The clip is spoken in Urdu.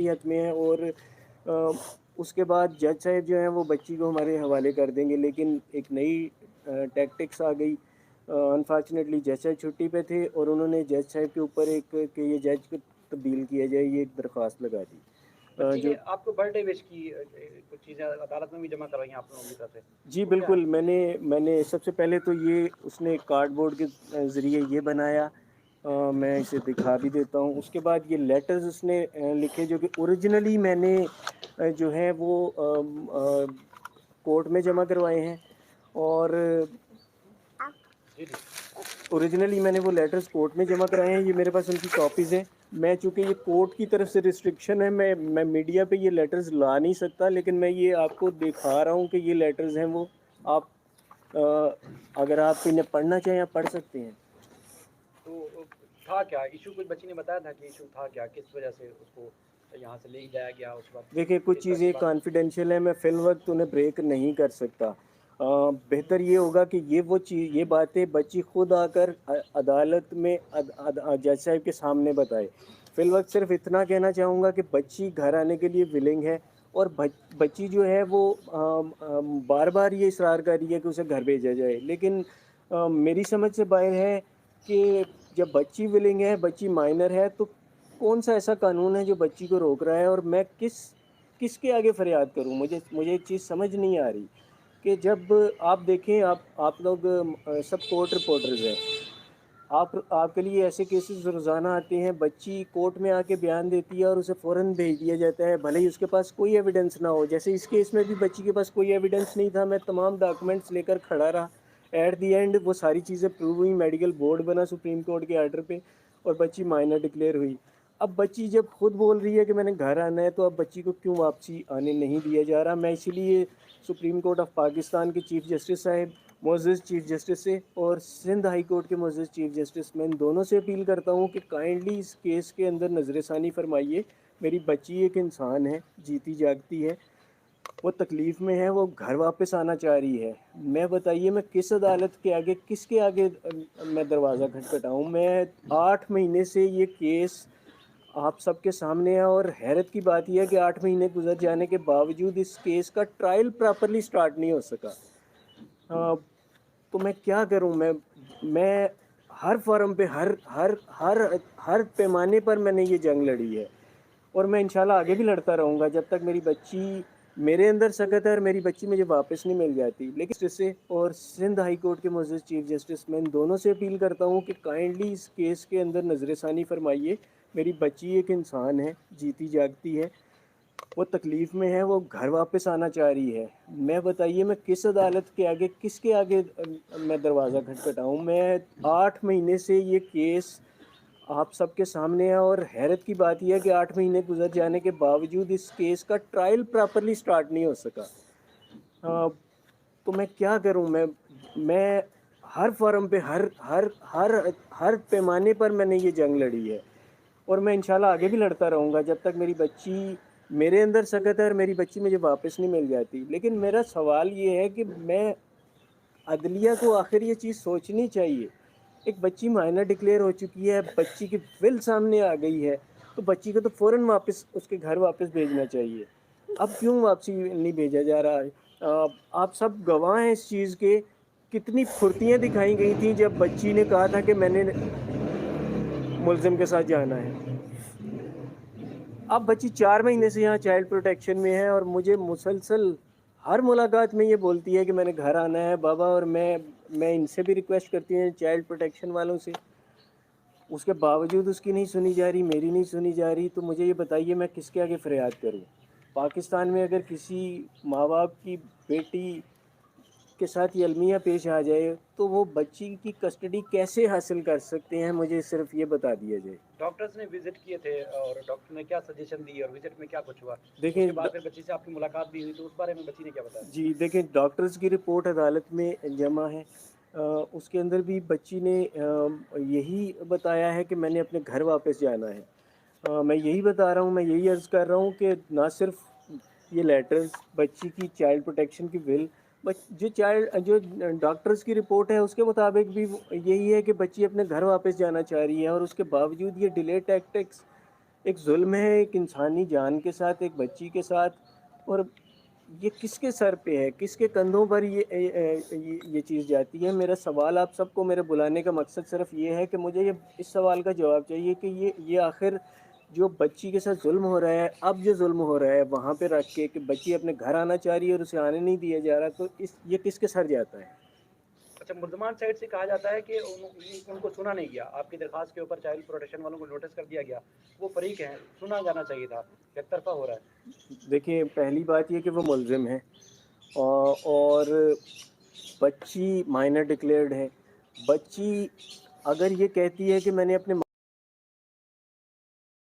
حق میں ہے، اور اس کے بعد جج صاحب جو ہیں وہ بچی کو ہمارے حوالے کر دیں گے، لیکن ایک نئی ٹیکٹکس آ گئی۔ انفارچونیٹلی جج صاحب چھٹی پہ تھے اور انہوں نے جج صاحب کے اوپر ایک کہ یہ جج کو تبدیل کیا جائے، یہ ایک درخواست لگا دی۔ بچی نے جو آپ کو برتھ ڈے وش کی، کچھ چیزیں عدالت میں بھی جمع کروائی آپ لوگوں کی طرف سے، جی وہ کیا بالکل، ہے؟ میں نے سب سے پہلے تو یہ اس نے کارڈ بورڈ کے ذریعے یہ بنایا، میں اسے دکھا بھی دیتا ہوں۔ اس کے بعد یہ لیٹرز اس نے لکھے جو کہ اوریجنلی میں نے جو ہے وہ کورٹ میں جمع کروائے ہیں، اور جی جی اوریجنلی میں نے وہ لیٹرز کورٹ میں جمع کرائے ہیں، یہ میرے پاس ان کی کاپیز ہیں۔ میں چونکہ یہ کورٹ کی طرف سے ریسٹرکشن ہے، میں میڈیا پہ یہ لیٹرز لا نہیں سکتا، لیکن میں یہ آپ کو دکھا رہا ہوں کہ یہ لیٹرز ہیں وہ آپ اگر آپ انہیں پڑھنا چاہیں آپ پڑھ سکتے ہیں۔ تو تھا کیا ایشو؟ کچھ بچی نے بتایا تھا کہ ایشو تھا کیا، کس وجہ سے اس کو یہاں سے لے جایا گیا اس دیکھیں وقت، کچھ کس طرح کی چیزیں بات؟ کانفیڈینشیل ہیں، میں فی الوقت انہیں بریک نہیں کر سکتا۔ بہتر یہ ہوگا کہ یہ باتیں بچی خود آ کر عدالت میں جج صاحب کے سامنے بتائے۔ فی الوقت صرف اتنا کہنا چاہوں گا کہ بچی گھر آنے کے لیے ولنگ ہے، اور بچی جو ہے وہ بار بار یہ اصرار کر رہی ہے کہ اسے گھر بھیجا جائے، لیکن میری سمجھ سے باہر ہے کہ جب بچی ولنگ ہے، بچی مائنر ہے، تو کون سا ایسا قانون ہے جو بچی کو روک رہا ہے؟ اور میں کس کے آگے فریاد کروں؟ مجھے ایک چیز سمجھ نہیں آ رہی کہ جب آپ دیکھیں، آپ لوگ سب کورٹ رپورٹرز ہیں، آپ کے لیے ایسے کیسز روزانہ آتے ہیں، بچی کورٹ میں آ کے بیان دیتی ہے اور اسے فوراً بھیج دیا جاتا ہے، بھلے ہی اس کے پاس کوئی ایویڈنس نہ ہو۔ جیسے اس کیس میں بھی بچی کے پاس کوئی ایویڈنس نہیں تھا، میں تمام ڈاکومنٹس لے کر کھڑا رہا، ایٹ دی اینڈ وہ ساری چیزیں پروو ہوئی، میڈیکل بورڈ بنا سپریم کورٹ کے آرڈر پہ، اور بچی مائنر ڈکلیئر ہوئی۔ اب بچی جب خود بول رہی ہے کہ میں نے گھر آنا ہے، تو اب بچی کو کیوں واپسی آنے نہیں دیا جا رہا؟ میں اسی لیے سپریم کورٹ آف پاکستان کے چیف جسٹس صاحب، معزز چیف جسٹس سے، اور سندھ ہائی کورٹ کے معزز چیف جسٹس، میں ان دونوں سے اپیل کرتا ہوں کہ کائنڈلی اس کیس کے اندر نظر ثانی فرمائیے۔ میری بچی ایک انسان ہے، جیتی جاگتی ہے، وہ تکلیف میں ہے، وہ گھر واپس آنا چاہ رہی ہے۔ میں بتائیے میں کس عدالت کے آگے، کس کے آگے میں دروازہ کھٹکھٹاؤں؟ میں 8 مہینے سے یہ کیس آپ سب کے سامنے ہے، اور حیرت کی بات یہ ہے کہ 8 مہینے گزر جانے کے باوجود اس کیس کا ٹرائل پراپرلی سٹارٹ نہیں ہو سکا۔ تو میں کیا کروں؟ میں ہر فارم پہ، ہر پیمانے پر میں نے یہ جنگ لڑی ہے، اور میں انشاءاللہ آگے بھی لڑتا رہوں گا جب تک میری بچی میرے اندر سکت ہے اور میری بچی مجھے واپس نہیں مل جاتی۔ لیکن جسٹس سے اور سندھ ہائی کورٹ کے معزز چیف جسٹس، میں ان دونوں سے اپیل کرتا ہوں کہ کائنڈلی اس کیس کے اندر نظر ثانی فرمائیے۔ میری بچی ایک انسان ہے، جیتی جاگتی ہے، وہ تکلیف میں ہے، وہ گھر واپس آنا چاہ رہی ہے۔ میں بتائیے میں کس عدالت کے آگے، کس کے آگے میں دروازہ کھٹکھٹاؤں؟ میں 8 مہینے سے یہ کیس آپ سب کے سامنے ہے، اور حیرت کی بات یہ ہے کہ 8 مہینے گزر جانے کے باوجود اس کیس کا ٹرائل پراپرلی سٹارٹ نہیں ہو سکا۔ تو میں کیا کروں؟ میں ہر فارم پہ، ہر پیمانے پر میں نے یہ جنگ لڑی ہے، اور میں انشاءاللہ آگے بھی لڑتا رہوں گا جب تک میری بچی میرے اندر سکت ہے اور میری بچی مجھے واپس نہیں مل جاتی۔ لیکن میرا سوال یہ ہے کہ میں عدلیہ کو آخر یہ چیز سوچنی چاہیے، ایک بچی مائنر ڈکلیئر ہو چکی ہے، بچی کی ول سامنے آ گئی ہے، تو بچی کو تو فوراً واپس اس کے گھر واپس بھیجنا چاہیے۔ اب کیوں واپسی نہیں بھیجا جا رہا ہے؟ آپ سب گواہ ہیں اس چیز کے، کتنی پھرتیاں دکھائی گئی تھیں جب بچی نے کہا تھا کہ میں نے ملزم کے ساتھ جانا ہے۔ اب بچی 4 مہینے سے یہاں چائلڈ پروٹیکشن میں ہے، اور مجھے مسلسل ہر ملاقات میں یہ بولتی ہے کہ میں نے گھر آنا ہے بابا، اور میں ان سے بھی ریکویسٹ کرتی ہوں چائلڈ پروٹیکشن والوں سے، اس کے باوجود اس کی نہیں سنی جا رہی، میری نہیں سنی جا رہی۔ تو مجھے یہ بتائیے میں کس کے آگے فریاد کروں؟ پاکستان میں اگر کسی ماں باپ کی بیٹی کے ساتھ یہ المیہ پیش آ جائے تو وہ بچی کی کسٹڈی کیسے حاصل کر سکتے ہیں؟ مجھے صرف یہ بتا دیا جائے۔ ڈاکٹرز نے وزٹ کیے تھے اور ڈاکٹر نے کیا سجیشن دی اور وزٹ میں کیا کچھ ہوا؟ اس دیکھیں کے بعد پھر بچی سے آپ کی ملاقات بھی ہوئی، تو اس بارے میں بچی نے کیا بتایا؟ جی دیکھیں، ڈاکٹرز کی رپورٹ عدالت میں جمع ہے، اس کے اندر بھی بچی نے یہی بتایا ہے کہ میں نے اپنے گھر واپس جانا ہے۔ میں یہی بتا رہا ہوں، میں یہی عرض کر رہا ہوں کہ نہ صرف یہ لیٹرز، بچی کی چائلڈ پروٹیکشن کی ول، جو ڈاکٹرز کی رپورٹ ہے اس کے مطابق بھی یہی ہے کہ بچی اپنے گھر واپس جانا چاہ رہی ہے، اور اس کے باوجود یہ ڈیلے ٹیکٹکس ایک ظلم ہے ایک انسانی جان کے ساتھ، ایک بچی کے ساتھ، اور یہ کس کے سر پہ ہے، کس کے کندھوں پر یہ چیز جاتی ہے؟ میرا سوال آپ سب کو میرے بلانے کا مقصد صرف یہ ہے کہ مجھے اس سوال کا جواب چاہیے کہ یہ آخر جو بچی کے ساتھ ظلم ہو رہا ہے، اب جو ظلم ہو رہا ہے وہاں پہ رکھ کے کہ بچی اپنے گھر آنا چاہ رہی ہے اور اسے آنے نہیں دیا جا رہا، تو یہ کس کے سر جاتا ہے؟ اچھا، ملزمان سائڈ سے کہا جاتا ہے کہ ان کو سنا نہیں گیا، آپ کی درخواست کے اوپر چائلڈ پروٹیکشن والوں کو نوٹس کر دیا گیا، وہ فریق ہیں، سنا جانا چاہیے تھا، ایک طرفہ ہو رہا ہے۔ دیکھیے پہلی بات یہ کہ وہ ملزم ہے، اور بچی مائنر ڈکلیئرڈ ہے۔ بچی اگر یہ کہتی ہے کہ میں نے اپنے